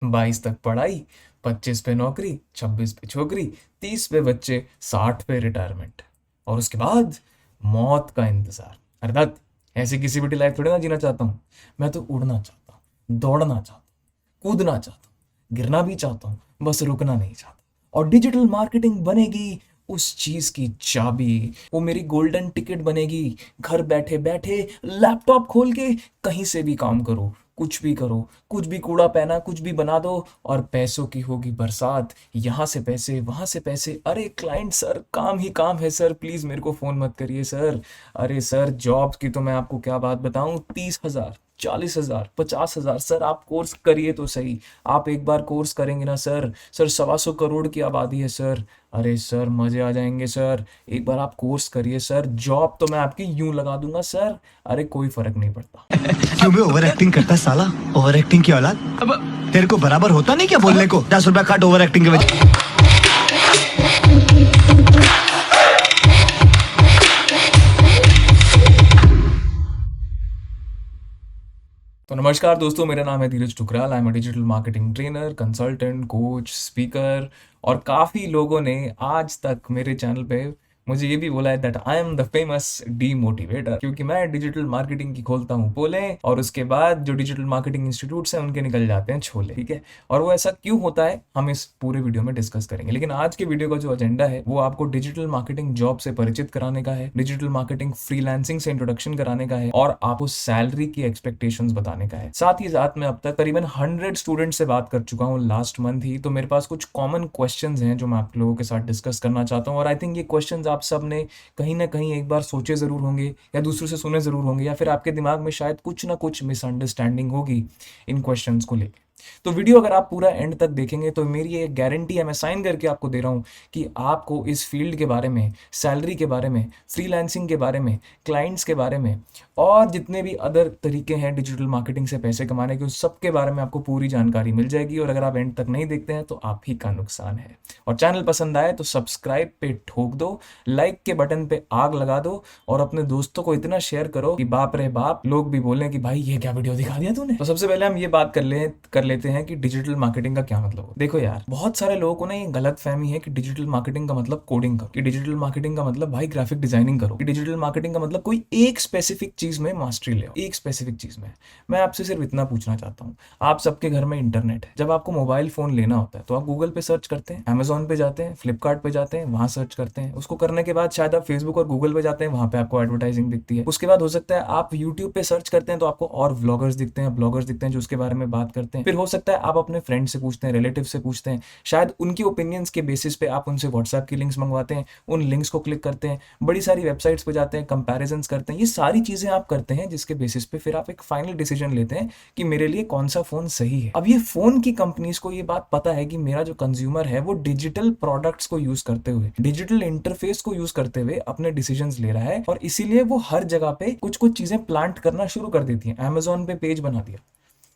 22 तक पढ़ाई, 25 पे नौकरी, 26 पे छोकरी, 30 पे बच्चे, 60 पे रिटायरमेंट। और उसके बाद मौत का इंतजार। अरे दत्त, ऐसी किसी भी लाइफ थोड़ी ना जीना चाहता हूँ। मैं तो उड़ना चाहता हूँ, दौड़ना चाहता हूँ, कूदना चाहता हूँ, गिरना भी चाहता हूँ, बस रुकना नहीं चाहता। और डिजिटल मार्केटिंग बनेगी उस चीज की चाबी, वो मेरी गोल्डन टिकट बनेगी। घर बैठे बैठे लैपटॉप खोल के कहीं से भी काम करो, कुछ भी करो, कुछ भी कूड़ा पहना कुछ भी बना दो, और पैसों की होगी बरसात। यहाँ से पैसे, वहां से पैसे। अरे क्लाइंट सर, काम ही काम है सर, प्लीज मेरे को फोन मत करिए सर। अरे सर, जॉब की तो मैं आपको क्या बात बताऊं, 30,000, 40,000, 50,000। सर आप कोर्स करिए तो सही। आप एक बार कोर्स करेंगे ना सर, सर 125 करोड़ की आबादी है सर। अरे सर मजे आ जाएंगे सर, एक बार आप कोर्स करिए सर, जॉब तो मैं आपकी यूं लगा दूंगा सर। अरे कोई फर्क नहीं पड़ता। क्यों बे ओवर एक्टिंग करता है साला? ओवर एक्टिंग की औलाद। अब तेरे को बराबर होता नहीं क्या बोलने को? 10 रुपया काट ओवर एक्टिंग के वजह। तो नमस्कार दोस्तों, मेरा नाम है Dheeraj Tukral. I am a digital marketing trainer, consultant, coach, speaker. और काफ़ी लोगों ने आज तक मेरे चैनल पे मुझे ये भी बोला है that I am the famous demotivator, क्योंकि मैं डिजिटल मार्केटिंग की खोलता हूँ पोलें और उसके बाद जो डिजिटल मार्केटिंग इंस्टीट्यूट्स हैं उनके निकल जाते हैं छोले। ठीक है, और वो ऐसा क्यों होता है हम इस पूरे वीडियो में डिस्कस करेंगे। लेकिन आज के वीडियो का जो एजेंडा है वो आपको डिजिटल मार्केटिंग जॉब से परिचित कराने का है, डिजिटल मार्केटिंग फ्रीलांसिंग से इंट्रोडक्शन कराने का है, और आपको सैलरी की एक्सपेक्टेशंस बताने का है। साथ ही साथ मैं अब तक करीबन 100 स्टूडेंट से बात कर चुका हूँ लास्ट मंथ ही। तो मेरे पास कुछ कॉमन क्वेश्चंस हैं जो मैं आप लोगों के साथ डिस्कस करना चाहता हूँ। और आई थिंक ये क्वेश्चंस आप सब ने कहीं ना कहीं एक बार सोचे जरूर होंगे, या दूसरों से सुने जरूर होंगे, या फिर आपके दिमाग में शायद कुछ ना कुछ मिसअंडरस्टैंडिंग होगी इन क्वेश्चंस को लेकर। तो वीडियो अगर आप पूरा एंड तक देखेंगे तो मेरी ये गारंटी है, मैं साइन करके आपको दे रहा हूँ कि आपको इस फील्ड के बारे में, सैलरी के बारे में, फ्रीलांसिंग के बारे में, क्लाइंट्स के बारे में, और जितने भी अदर तरीके हैं डिजिटल मार्केटिंग से पैसे कमाने के, उस सब के बारे में आपको पूरी जानकारी मिल जाएगी। और अगर आप एंड तक नहीं देखते हैं तो आप ही का नुकसान है। और चैनल पसंद आए तो सब्सक्राइब पे ठोक दो, लाइक के बटन पे आग लगा दो, और अपने दोस्तों को इतना शेयर करो कि बाप रे बाप लोग भी बोलें कि भाई ये क्या वीडियो दिखा दिया तूने। तो सबसे पहले हम ये बात कर लेते हैं कि डिजिटल मार्केटिंग का क्या मतलब हो। देखो यार, बहुत सारे लोगों को ना ये गलत फहमी है कि डिजिटल मार्केटिंग का मतलब कोडिंग करो, कि डिजिटल मार्केटिंग का मतलब भाई ग्राफिक डिजाइनिंग करो, कि डिजिटल मार्केटिंग का मतलब कोई एक स्पेसिफिक चीज में मास्टरी ले, एक स्पेसिफिक चीज में। मैं आपसे सिर्फ इतना पूछना चाहता हूँ, आप सबके घर में इंटरनेट है, जब आपको मोबाइल फोन लेना होता है तो आप गूगल पे सर्च करते हैं, अमेजोन पे जाते हैं, फ्लिपकार्ट पे जाते हैं, वहां सर्च करते हैं। उसको करने के बाद शायद आप फेसबुक और गूगल पे जाते हैं, वहां पे आपको एडवर्टाइजिंग दिखती है। उसके बाद हो सकता है आप यूट्यूब पे सर्च करते हैं तो आपको और व्लॉगर्स दिखते हैं, ब्लॉगर्स दिखते हैं जो उसके बारे में बात करते हैं। फिर हो सकता है आप अपने फ्रेंड से पूछते हैं, रिलेटिव से पूछते हैं, शायद उनकी ओपिनियंस के बेसिस पे आप उनसे व्हाट्सएप की लिंक्स मंगवाते हैं, उन लिंक्स को क्लिक करते हैं, बड़ी सारी वेबसाइट्स पे जाते हैं, कंपैरिजंस करते हैं। ये सारी चीजें आप करते हैं जिसके बेसिस पे फिर आप एक फाइनल डिसीजन लेते हैं कि मेरे लिए कौन सा फोन सही है। अब ये फोन की कंपनीज को ये बात पता है कि मेरा जो कंज्यूमर है वो डिजिटल प्रोडक्ट्स को यूज करते हुए, डिजिटल इंटरफेस को यूज करते हुए अपने डिसीजंस ले रहा है, और इसीलिए वो हर जगह पे कुछ कुछ चीजें प्लांट करना शुरू कर देती हैं। अमेजोन पे पेज बना दिया,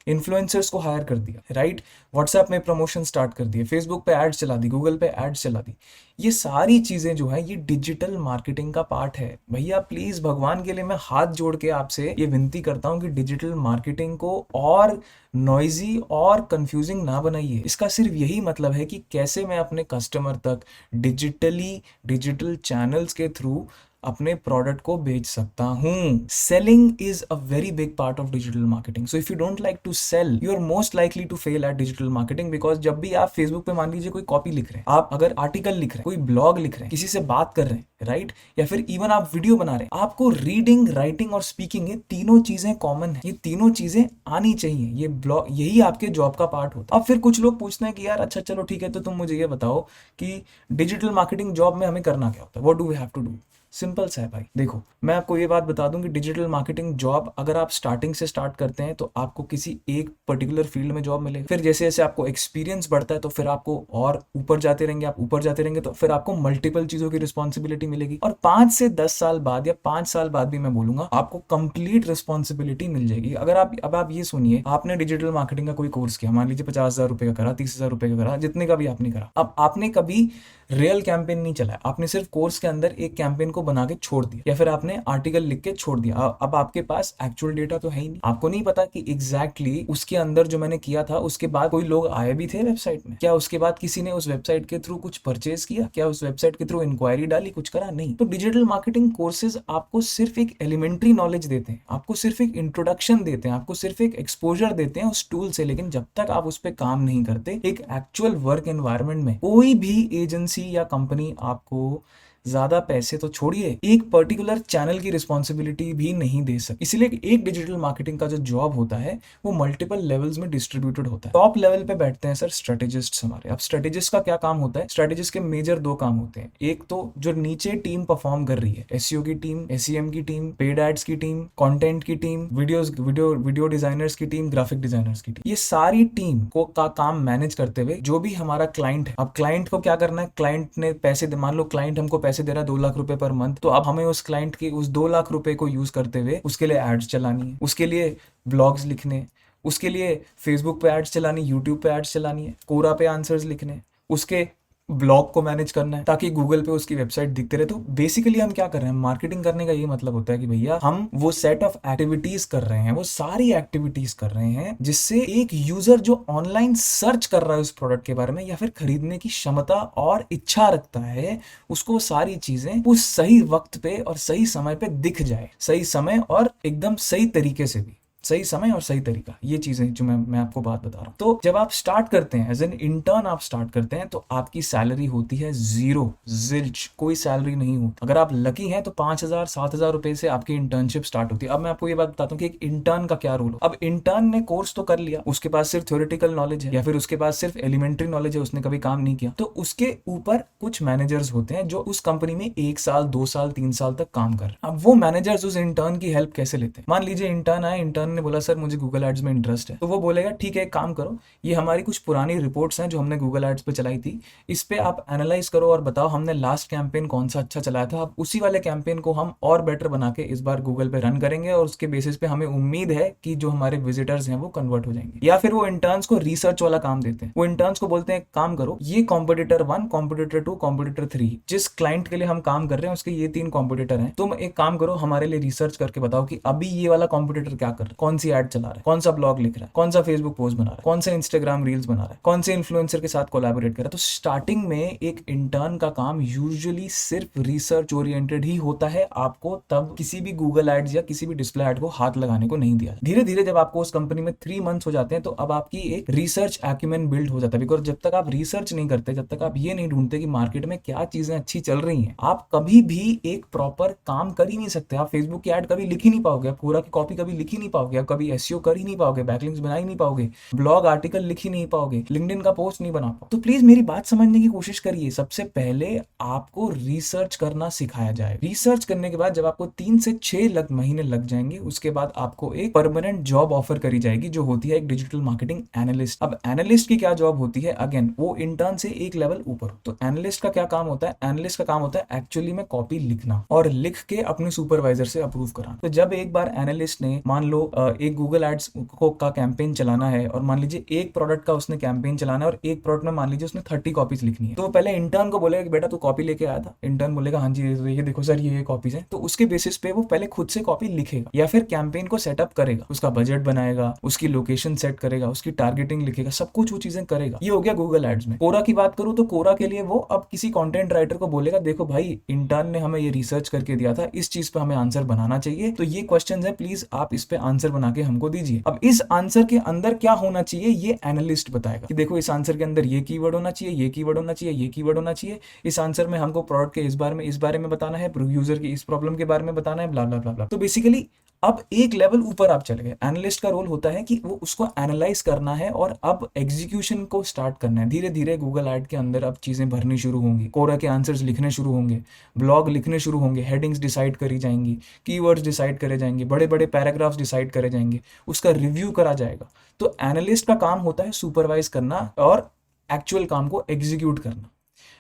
इन्फ्लुएंसर्स को हायर कर दिया, राइट, व्हाट्सएप में प्रमोशन स्टार्ट कर दिए, फेसबुक पे एड्स चला दी, गूगल पे एड्स चला दी। ये सारी चीजें जो है ये डिजिटल मार्केटिंग का पार्ट है। भैया प्लीज, भगवान के लिए मैं हाथ जोड़ के आपसे ये विनती करता हूँ कि डिजिटल मार्केटिंग को और नॉइजी और कंफ्यूजिंग ना बनाइए। इसका सिर्फ यही मतलब है कि कैसे मैं अपने कस्टमर तक डिजिटल चैनल्स के थ्रू अपने प्रोडक्ट को बेच सकता हूं। Selling is a very big part of digital marketing. So if you don't like to sell, you are most likely to fail at digital marketing. Because जब भी आप फेसबुक पे मान लीजिए कोई कॉपी लिख रहे हैं, आप अगर आर्टिकल लिख रहे हैं, कोई ब्लॉग लिख रहे हैं, किसी से बात कर रहे हैं, राइट, या फिर इवन आप वीडियो बना रहे हैं, आपको रीडिंग, राइटिंग और स्पीकिंग, ये तीनों चीजें कॉमन है, ये तीनों चीजें आनी चाहिए। ये ब्लॉग, यही आपके जॉब का पार्ट होता है। अब फिर कुछ लोग पूछते हैं कि यार अच्छा चलो ठीक है, तो तुम मुझे ये बताओ कि डिजिटल मार्केटिंग जॉब में हमें करना क्या होता है, what do we have to do. Simple सा है भाई। देखो, मैं आपको ये बात बता दूं कि डिजिटल मार्केटिंग जॉब अगर आप स्टार्टिंग से स्टार्ट करते हैं तो आपको किसी एक पर्टिकुलर फील्ड में जॉब मिलेगी। फिर जैसे जैसे आपको एक्सपीरियंस बढ़ता है तो फिर आपको और ऊपर जाते रहेंगे, आप ऊपर जाते रहेंगे तो फिर आपको मल्टीपल चीजों की रिस्पॉन्सिबिलिटी मिलेगी। और 5 से 10 साल बाद या 5 साल बाद भी मैं बोलूंगा आपको कंप्लीट रिस्पॉन्सिबिलिटी मिल जाएगी। अगर आप अब आप ये सुनिए, आपने डिजिटल मार्केटिंग का कोई कोर्स किया, मान लीजिए 50,000 रुपए का करा, 30,000 रुपए का करा, जितने का भी आपने करा। अब आपने कभी रियल कैंपेन नहीं चलाया, आपने सिर्फ कोर्स के अंदर एक कैंपेन को बना के छोड़ दिया, या फिर आपने आर्टिकल लिख के छोड़ दिया। अब आपके पास एक्चुअल डेटा तो है ही नहीं, आपको नहीं पता कि एग्जैक्टली उसके अंदर जो मैंने किया था उसके बाद कोई लोग आए भी थे वेबसाइट में, क्या उसके बाद किसी ने उस वेबसाइट के थ्रू कुछ परचेज किया, क्या उस वेबसाइट के थ्रू इंक्वायरी डाली, कुछ करा नहीं। तो डिजिटल मार्केटिंग कोर्सेज आपको सिर्फ एक एलिमेंट्री नॉलेज देते हैं, आपको सिर्फ एक इंट्रोडक्शन देते हैं, आपको सिर्फ एक एक्सपोजर देते हैं उस टूल से, लेकिन जब तक आप उस पर काम नहीं करते एक एक्चुअल वर्क एनवायरनमेंट में, कोई भी एजेंसी या कंपनी आपको ज्यादा पैसे तो छोड़िए एक पर्टिकुलर चैनल की रिस्पॉन्सिबिलिटी भी नहीं दे सकती। इसलिए एक डिजिटल मार्केटिंग का जो जॉब होता है वो मल्टीपल लेवल्स में डिस्ट्रीब्यूटेड होता है। टॉप लेवल पे बैठते हैं सर स्ट्रेटेजिस्ट हमारे। अब स्ट्रेटेजिस्ट का क्या काम होता है? स्ट्रेटेजिस्ट के मेजर दो काम होते हैं। एक तो जो नीचे टीम परफॉर्म कर रही है, एसईओ की टीम, एसईएम की टीम, पेड एड्स की टीम, कंटेंट की टीम, वीडियो डिजाइनर्स की टीम, ग्राफिक डिजाइनर्स की टीम, ये सारी टीम को का काम मैनेज करते हुए जो भी हमारा क्लाइंट है, अब क्लाइंट को क्या करना है, क्लाइंट ने पैसे मान लो क्लाइंट हमको पैसे दे रहा है 2 लाख रुपए पर मंथ, तो अब हमें उस क्लाइंट के उस 2 लाख रुपए को यूज करते हुए उसके लिए एड्स चलानी है, उसके लिए ब्लॉग्स लिखने, उसके लिए फेसबुक पे एड्स चलानी, यूट्यूब पे एड्स चलानी है, कोरा पे आंसर्स लिखने, उसके ब्लॉग को मैनेज करना है ताकि गूगल पे उसकी वेबसाइट दिखते रहे। तो बेसिकली हम क्या कर रहे हैं, मार्केटिंग करने का ये मतलब होता है कि भैया हम वो सेट ऑफ एक्टिविटीज कर रहे हैं, वो सारी एक्टिविटीज कर रहे हैं जिससे एक यूजर जो ऑनलाइन सर्च कर रहा है उस प्रोडक्ट के बारे में या फिर खरीदने की क्षमता और इच्छा रखता है, उसको सारी चीजें उस सही वक्त पे और सही समय पे दिख जाए, सही समय और एकदम सही तरीके से भी, सही समय और सही तरीका, ये चीजें जो मैं आपको बात बता रहा हूँ। तो जब आप स्टार्ट करते हैं एज एन इंटर्न, आप स्टार्ट करते हैं तो आपकी सैलरी होती है जीरो, जिल्च, कोई सैलरी नहीं होती। अगर आप लकी हैं तो 5,000 7,000 रुपए से आपकी इंटर्नशिप स्टार्ट होती है। अब मैं आपको ये बात बताता हूँ कि एक इंटर्न का क्या रोल हो। अब इंटर्न ने कोर्स तो कर लिया, उसके पास सिर्फ थ्योरेटिकल नॉलेज है या फिर उसके पास सिर्फ एलिमेंट्री नॉलेज है, उसने कभी काम नहीं किया, तो उसके ऊपर कुछ मैनेजर्स होते हैं जो उस कंपनी में 1 साल 2 साल 3 साल तक काम कर रहे हैं। अब वो मैनेजर्स उस इंटर्न की हेल्प कैसे लेते हैं? मान लीजिए इंटर्न आए, इंटर्न ने बोला सर मुझे गूगल एड्स में इंटरेस्ट है, तो वो बोलेगा ठीक है एक काम करो, ये हमारी कुछ पुरानी रिपोर्ट्स हैं जो हमने गूगल एड्स पे चलाई थी, इस पे आप एनालाइज करो और बताओ हमने लास्ट कैंपेन कौन सा अच्छा चलाया था, अब उसी वाले कैंपेन को हम और बेटर बना के इस बार गूगल पे रन करेंगे और उसके बेसिस पे हमें उम्मीद है कि जो हमारे विजिटर्स हैं वो कन्वर्ट हो जाएंगे। या फिर वो इंटर्न्स को रिसर्च वाला काम देते हैं, वो इंटर्न्स को बोलते हैं काम करो, ये कॉम्पिटिटर 1, कॉम्पिटिटर 2, कॉम्पिटिटर 3, जिस क्लाइंट के लिए हम काम कर रहे हैं उसके ये 3 कॉम्पिटिटर हैं, तुम एक काम करो हमारे लिए रिसर्च करके बताओ कि अभी ये वाला कॉम्पिटिटर क्या कर रहा है, कौन सी एड चला रहा है, कौन सा ब्लॉग लिख रहा है, कौन सा फेसबुक पोस्ट बना रहा है, कौन सा इंस्टाग्राम रील्स बना रहा है, कौन से इन्फ्लुएंसर के साथ कोलैबोरेट कर रहा है। तो स्टार्टिंग में एक इंटर्न का काम यूजुअली सिर्फ रिसर्च ओरिएंटेड ही होता है, आपको तब किसी भी गूगल एड्स या किसी भी डिस्प्ले एड को हाथ लगाने को नहीं दिया। धीरे धीरे जब आपको उस कंपनी में 3 मंथ्स हो जाते हैं तो अब आपकी एक रिसर्च एक्यूमेन बिल्ड हो जाता है, बिकॉज जब तक आप रिसर्च नहीं करते, जब तक आप ये नहीं ढूंढते कि मार्केट में क्या चीजें अच्छी चल रही हैं, आप कभी भी एक प्रॉपर काम कर ही नहीं सकते। आप फेसबुक की एड कभी लिख ही नहीं पाओगे, आप कोरा की कॉपी कभी लिख ही नहीं पाओगे, आप कभी एसईओ कर ही नहीं पाओगे, बैकलिंक्स बना ही नहीं पाओगे, ब्लॉग आर्टिकल लिख ही नहीं पाओगे, लिंक्डइन का पोस्ट नहीं बना पाओगे। तो प्लीज मेरी बात समझने की कोशिश करिए। सबसे पहले आपको रिसर्च करना सिखाया जाए। रिसर्च करने के बाद जब आपको 3 से 6 महीने लग जाएंगे, उसके बाद आपको एक परमानेंट जॉब ऑफर करी जाएगी जो होती है एक डिजिटल मार्केटिंग एनालिस्ट। अब एनालिस्ट की क्या जॉब होती है? अगेन वो इंटर्न से एक लेवल ऊपर। तो एनालिस्ट का क्या काम होता है? एनालिस्ट का काम होता है एक्चुअली में कॉपी लिखना और लिख के अपने सुपरवाइजर से अप्रूव कराना। तो जब एक बार एनालिस्ट ने मान लो एक गूगल एड्स का कैंपेन चलाना है और मान लीजिए एक प्रोडक्ट का उसने कैंपेन चलाना है और एक प्रोडक्ट में मान लीजिए उसने 30 कॉपीज लिखनी है, तो वो पहले इंटर्न को बोलेगा कि बेटा तू कॉपी लेके आया था। इंटर्न बोलेगा हाँ जी ये देखो सर ये कॉपीज हैं। तो उसके बेसिस पे वो पहले खुद से कॉपी लिखेगा या फिर कैंपेन को सेटअप करेगा, उसका बजट बनाएगा, उसकी लोकेशन सेट करेगा, उसकी टारगेटिंग लिखेगा, सब कुछ वो चीजें करेगा। ये हो गया गूगल एड्स में। कोरा की बात करूं तो कोरा के लिए वो अब किसी कंटेंट राइटर को बोलेगा देखो भाई इंटर्न ने हमें ये रिसर्च करके दिया था, इस चीज पे हमें आंसर बनाना चाहिए, तो ये क्वेश्चंस है प्लीज आप इस पे आंसर बना के हमको दीजिए। अब इस आंसर के अंदर क्या होना चाहिए ये एनालिस्ट बताएगा कि देखो इस आंसर के अंदर ये कीवर्ड होना चाहिए, ये कीवर्ड होना चाहिए, ये कीवर्ड होना चाहिए, इस आंसर में हमको प्रोडक्ट के इस बारे में बताना है, यूजर की इस प्रॉब्लम के बारे में बताना है, ब्ला ब्ला ब्ला ब्ला। तो बेसिकली अब एक लेवल ऊपर आप चले गए। एनालिस्ट का रोल होता है कि वो उसको एनालाइज करना है और अब एग्जीक्यूशन को स्टार्ट करना है। धीरे धीरे गूगल एड के अंदर अब चीजें भरनी शुरू होंगी, कोरा के आंसर्स लिखने शुरू होंगे, ब्लॉग लिखने शुरू होंगे, हेडिंग्स डिसाइड करी जाएंगी, कीवर्ड्स डिसाइड करे जाएंगे, बड़े बड़े पैराग्राफ्स डिसाइड करे जाएंगे, उसका रिव्यू करा जाएगा। तो एनालिस्ट का काम होता है सुपरवाइज करना और एक्चुअल काम को एग्जीक्यूट करना।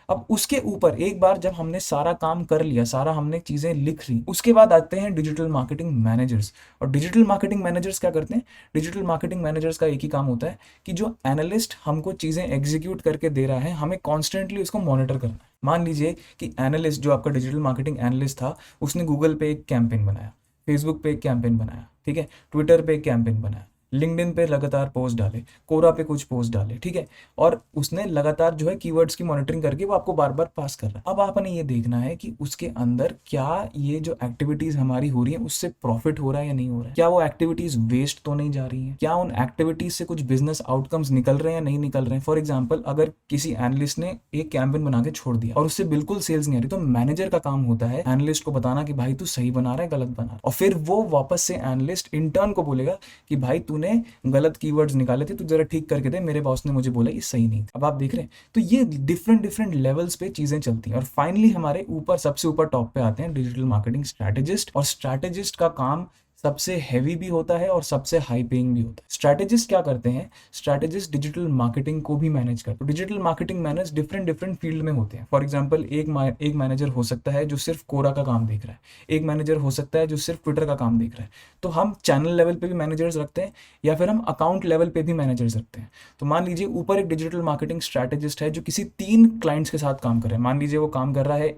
अब उसके ऊपर एक बार जब हमने सारा काम कर लिया, सारा हमने चीजें लिख ली, उसके बाद आते हैं डिजिटल मार्केटिंग मैनेजर्स। और डिजिटल मार्केटिंग मैनेजर्स क्या करते हैं? डिजिटल मार्केटिंग मैनेजर्स का एक ही काम होता है कि जो एनालिस्ट हमको चीजें एग्जीक्यूट करके दे रहा है, हमें कॉन्स्टेंटली उसको मॉनिटर करना है। मान लीजिए कि एनालिस्ट, जो आपका डिजिटल मार्केटिंग एनालिस्ट था, उसने गूगल पे एक कैंपेन बनाया, फेसबुक पे एक कैंपेन बनाया, ठीक है, ट्विटर पे एक कैंपेन बनाया, लिंक्डइन पे लगातार पोस्ट डाले, कोरा पे कुछ पोस्ट डाले, ठीक है, और उसने लगातार जो है कीवर्ड्स की मॉनिटरिंग करके वो आपको बार बार पास कर रहा है। अब आपने ये देखना है कि उसके अंदर क्या ये जो एक्टिविटीज हमारी हो रही है उससे प्रॉफिट हो रहा है या नहीं हो रहा है, क्या वो एक्टिविटीज वेस्ट तो नहीं जा रही है, क्या उन एक्टिविटीज से कुछ बिजनेस आउटकम्स निकल रहे हैं या नहीं निकल रहे हैं। फॉर एग्जाम्पल, अगर किसी एनालिस्ट ने एक कैंपेन बना के छोड़ दिया और उससे बिल्कुल सेल्स नहीं आ रही, तो मैनेजर का काम होता है एनालिस्ट को बताना कि भाई तू सही बना रहा है, गलत बना रहा है, और फिर वो वापस से एनालिस्ट इंटर्न को बोलेगा कि भाई तूने गलत कीवर्ड्स निकाले थे, तू जरा ठीक करके दे, मेरे बॉस ने मुझे बोला ये सही नहीं था। अब आप देख रहे हैं, तो ये डिफरेंट डिफरेंट लेवल्स पे चीजें चलती हैं। और फाइनली हमारे ऊपर सबसे ऊपर टॉप पे आते हैं डिजिटल मार्केटिंग स्ट्रैटेजिस्ट, और स्ट्रैटेजिस्ट का काम सबसे हैवी भी होता है और सबसे हाई पेइंग भी होता है। स्ट्रैटेजिस्ट क्या करते हैं, स्ट्रैटेजिस्ट डिजिटल मार्केटिंग को भी मैनेज करते हैं। Digital marketing manage different different field में होते हैं। फॉर एग्जांपल, एक मैनेजर हो सकता है जो सिर्फ कोरा का काम देख रहा है, एक मैनेजर हो सकता है जो सिर्फ ट्विटर का काम देख रहा है। तो हम चैनल लेवल पे भी मैनेजर्स रखते हैं या फिर हम अकाउंट लेवल पे भी मैनेजर्स रखते हैं। तो मान लीजिए ऊपर एक डिजिटल मार्केटिंग स्ट्रैटेजिस्ट है जो किसी 3 क्लाइंट्स के साथ काम कर रहा है। मान लीजिए वो काम कर रहा है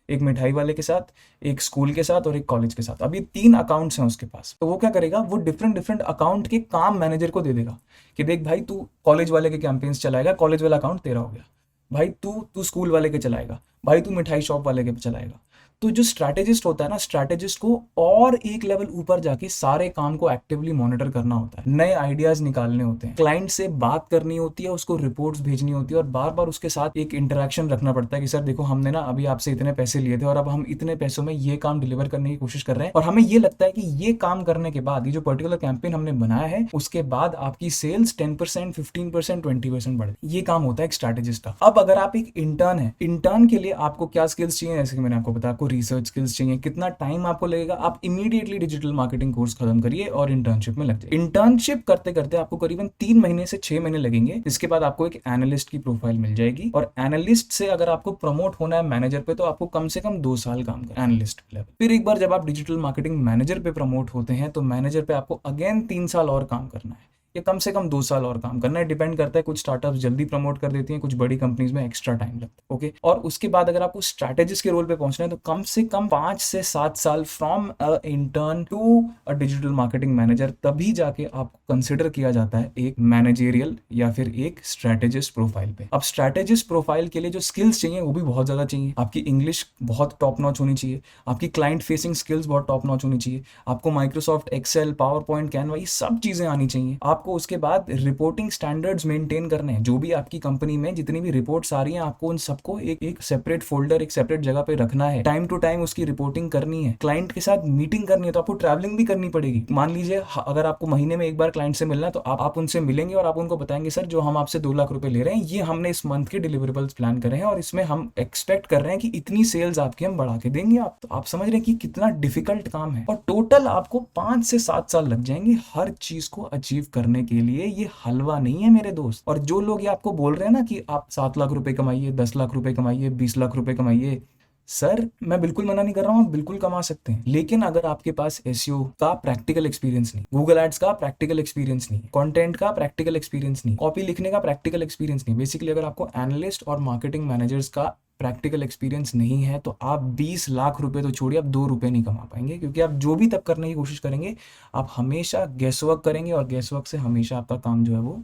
एक मिठाई वाले के साथ, एक स्कूल के साथ और एक कॉलेज के साथ। अब ये 3 अकाउंट्स हैं उसके पास, तो वो क्या करेगा, वो डिफरेंट डिफरेंट अकाउंट के काम मैनेजर को दे देगा कि देख भाई तू कॉलेज वाले के कैंपेन्स चलाएगा, कॉलेज वाला अकाउंट तेरा हो गया। भाई तू स्कूल वाले के चलाएगा, भाई तू मिठाई शॉप वाले के चलाएगा। तो जो स्ट्रैटेजिस्ट होता है ना, स्ट्रैटेजिस्ट को और एक लेवल ऊपर जाके सारे काम को एक्टिवली मॉनिटर करना होता है, नए आइडियाज निकालने होते हैं, क्लाइंट से बात करनी होती है, उसको रिपोर्ट्स भेजनी होती है, और बार बार उसके साथ एक इंटरेक्शन रखना पड़ता है कि सर देखो हमने ना अभी आपसे इतने पैसे लिए थे और अब हम इतने पैसों में ये काम डिलीवर करने की कोशिश कर रहे हैं, और हमें ये लगता है कि ये काम करने के बाद, ये जो पर्टिकुलर कैंपेन हमने बनाया है, उसके बाद आपकी सेल्स 10%, 15%, 20% बढ़े। ये काम होता है एक स्ट्रैटेजिस्ट का। अब अगर आप एक इंटर्न है, इंटर्न के लिए आपको क्या स्किल्स चाहिए, जैसे कि मैंने आपको बताया, आपको रिसर्च स्किल्स चाहिए, कितना टाइम आपको लगेगा, आप इमीडिएटली डिजिटल मार्केटिंग कोर्स खत्म करिए और इंटर्नशिप में लग जाइए। इंटर्नशिप करते करते आपको करीबन 3 महीने से 6 महीने लगेंगे, इसके बाद आपको एक एनालिस्ट की प्रोफाइल मिल जाएगी, और एनालिस्ट से अगर आपको प्रमोट होना है मैनेजर पे, तो आपको कम से कम 2 साल काम करना है एनालिस्ट लेवल। फिर एक बार जब आप डिजिटल मार्केटिंग मैनेजर पे प्रमोट होते हैं, तो मैनेजर पे आपको अगेन 3 साल और काम करना है, या कम से कम 2 साल और काम करना है, डिपेंड करता है। कुछ स्टार्टअप्स जल्दी प्रमोट कर देती हैं, कुछ बड़ी कंपनीज में एक्स्ट्रा टाइम लगता है, ओके। और उसके बाद अगर आपको स्ट्रैटेजिस्ट के रोल पे पहुंचना है, तो कम से कम 5 से 7 साल from a intern to a digital marketing manager, तभी जाके आपको कंसिडर किया जाता है एक मैनेजेरियल या फिर एक स्ट्रैटेजिस्ट प्रोफाइल पे। अब स्ट्रैटेजिस्ट प्रोफाइल के लिए जो स्किल्स चाहिए वो भी बहुत ज्यादा चाहिए। आपकी इंग्लिश बहुत टॉप नॉच होनी चाहिए, आपकी क्लाइंट फेसिंग स्किल्स बहुत टॉप नॉच होनी चाहिए, आपको Microsoft Excel, PowerPoint, Canva, ये सब चीजें आनी चाहिए। आपको उसके बाद रिपोर्टिंग स्टैंडर्ड्स मेंटेन करने हैं। जो भी आपकी कंपनी में जितनी भी रिपोर्ट्स आ रही हैं, आपको उन सबको एक सेपरेट फोल्डर, एक सेपरेट जगह पे रखना है, टाइम टू टाइम उसकी रिपोर्टिंग करनी है। क्लाइंट के साथ मीटिंग करनी है, तो आपको ट्रैवलिंग भी करनी पड़ेगी। मान लीजिए अगर आपको महीने में एक बार क्लाइंट से मिलना है, तो आप उनसे मिलेंगे और आप उनको बताएंगे सर जो हम आपसे 2 लाख रुपए ले रहे हैं, ये हमने इस मंथ के डिलीवरेबल्स प्लान करे हैं और इसमें हम एक्सपेक्ट कर रहे हैं कि इतनी सेल्स आपकी हम बढ़ा के देंगे। आप समझ रहे हैं कि कितना डिफिकल्ट काम है, और टोटल आपको 5 से 7 साल लग जाएंगे हर चीज को अचीव करने के लिए। ये हलवा नहीं है मेरे दोस्त। और जो लोग ये आपको बोल रहे हैं ना कि आप 7 लाख रुपए कमाइए, 10 लाख रुपए कमाइए, 20 लाख रुपए कमाइए, सर मैं बिल्कुल मना नहीं कर रहा हूँ, आप बिल्कुल कमा सकते हैं, लेकिन अगर आपके पास एसईओ का प्रैक्टिकल एक्सपीरियंस नहीं, गूगल एड्स का प्रैक्टिकल एक्सपीरियंस नहीं, कंटेंट का प्रैक्टिकल एक्सपीरियंस नहीं, कॉपी लिखने का प्रैक्टिकल एक्सपीरियंस नहीं, बेसिकली अगर आपको एनालिस्ट और मार्केटिंग मैनेजर्स का प्रैक्टिकल एक्सपीरियंस नहीं है, तो आप 20 लाख रुपए तो छोड़िए, आप 2 रुपए नहीं कमा पाएंगे, क्योंकि आप जो भी तब करने की कोशिश करेंगे, आप हमेशा गैसवर्क करेंगे, और गैसवर्क से हमेशा आपका काम जो है वो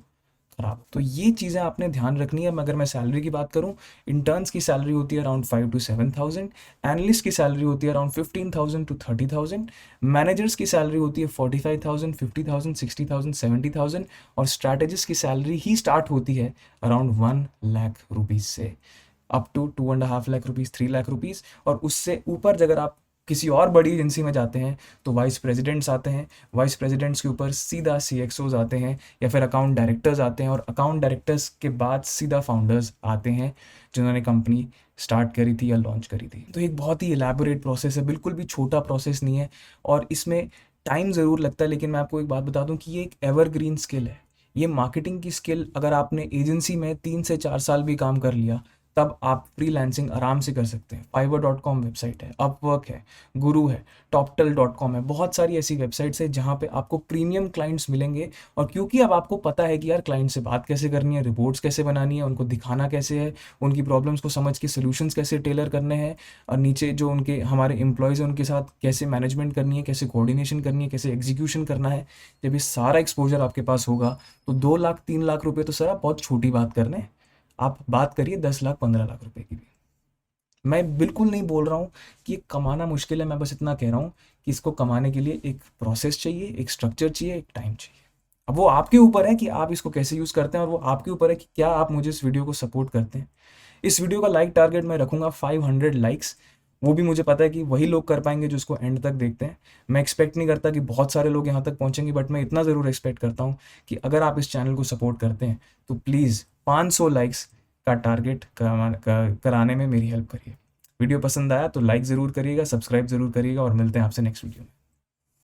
खराब। तो ये चीज़ें आपने ध्यान रखनी है। अगर मैं सैलरी की बात करूं, इंटर्न्स की सैलरी होती है अराउंड 5 to 7,000, एनालिस्ट की सैलरी होती है अराउंड 15,000 to 30,000, मैनेजर्स की सैलरी होती है 45,000, 50,000, 60,000, 70,000, और स्ट्रैटेजिस्ट की सैलरी ही स्टार्ट होती है अराउंड 1 लाख रुपीज़ से up to 2.5 lakh rupees, 3 lakh rupees. और उससे ऊपर अगर आप किसी और बड़ी एजेंसी में जाते हैं, तो वाइस प्रेसिडेंट्स आते हैं, वाइस प्रेसिडेंट्स के ऊपर सीधा CXOs आते हैं, या फिर अकाउंट डायरेक्टर्स आते हैं, और अकाउंट डायरेक्टर्स के बाद सीधा फाउंडर्स आते हैं जिन्होंने कंपनी स्टार्ट करी थी या लॉन्च करी थी। तो एक बहुत ही एलैबोरेट प्रोसेस है, बिल्कुल भी छोटा प्रोसेस नहीं है, और इसमें टाइम ज़रूर लगता है, लेकिन मैं आपको एक बात बता दूं कि ये एक एवरग्रीन स्किल है। ये मार्केटिंग की स्किल अगर आपने एजेंसी में 3 से 4 साल भी काम कर लिया, तब आप फ्रीलांसिंग आराम से कर सकते हैं। fiverr.com वेबसाइट है, अपवर्क है, गुरु है, toptal.com है, बहुत सारी ऐसी वेबसाइट्स है जहाँ पे आपको प्रीमियम क्लाइंट्स मिलेंगे। और क्योंकि अब आपको पता है कि यार क्लाइंट से बात कैसे करनी है, रिपोर्ट्स कैसे बनानी है, उनको दिखाना कैसे है, उनकी प्रॉब्लम्स को समझ के सोल्यूशंस कैसे टेलर करने हैं, और नीचे जो उनके हमारे एम्प्लॉयज़ हैं उनके साथ कैसे मैनेजमेंट करनी है, कैसे कोऑर्डिनेशन करनी है, कैसे एग्जीक्यूशन करना है, जब ये सारा एक्सपोजर आपके पास होगा तो 2 लाख 3 लाख रुपए तो सर आप बहुत छोटी बात कर रहे हैं। आप बात करिए 10 लाख 15 लाख रुपए की भी। मैं बिल्कुल नहीं बोल रहा हूँ कि ये कमाना मुश्किल है, मैं बस इतना कह रहा हूँ कि इसको कमाने के लिए एक प्रोसेस चाहिए, एक स्ट्रक्चर चाहिए, एक टाइम चाहिए। अब वो आपके ऊपर है कि आप इसको कैसे यूज़ करते हैं, और वो आपके ऊपर है कि क्या आप मुझे इस वीडियो को सपोर्ट करते हैं। इस वीडियो का लाइक टारगेट मैं रखूँगा 500 लाइक्स। वो भी मुझे पता है कि वही लोग कर पाएंगे जो इसको एंड तक देखते हैं। मैं एक्सपेक्ट नहीं करता कि बहुत सारे लोग यहाँ तक पहुँचेंगे, बट मैं इतना ज़रूर एक्सपेक्ट करता हूँ कि अगर आप इस चैनल को सपोर्ट करते हैं तो प्लीज़ 500 लाइक्स का टारगेट कराने में मेरी हेल्प करिए। वीडियो पसंद आया तो लाइक ज़रूर करिएगा, सब्सक्राइब ज़रूर करिएगा, और मिलते हैं आपसे नेक्स्ट वीडियो में।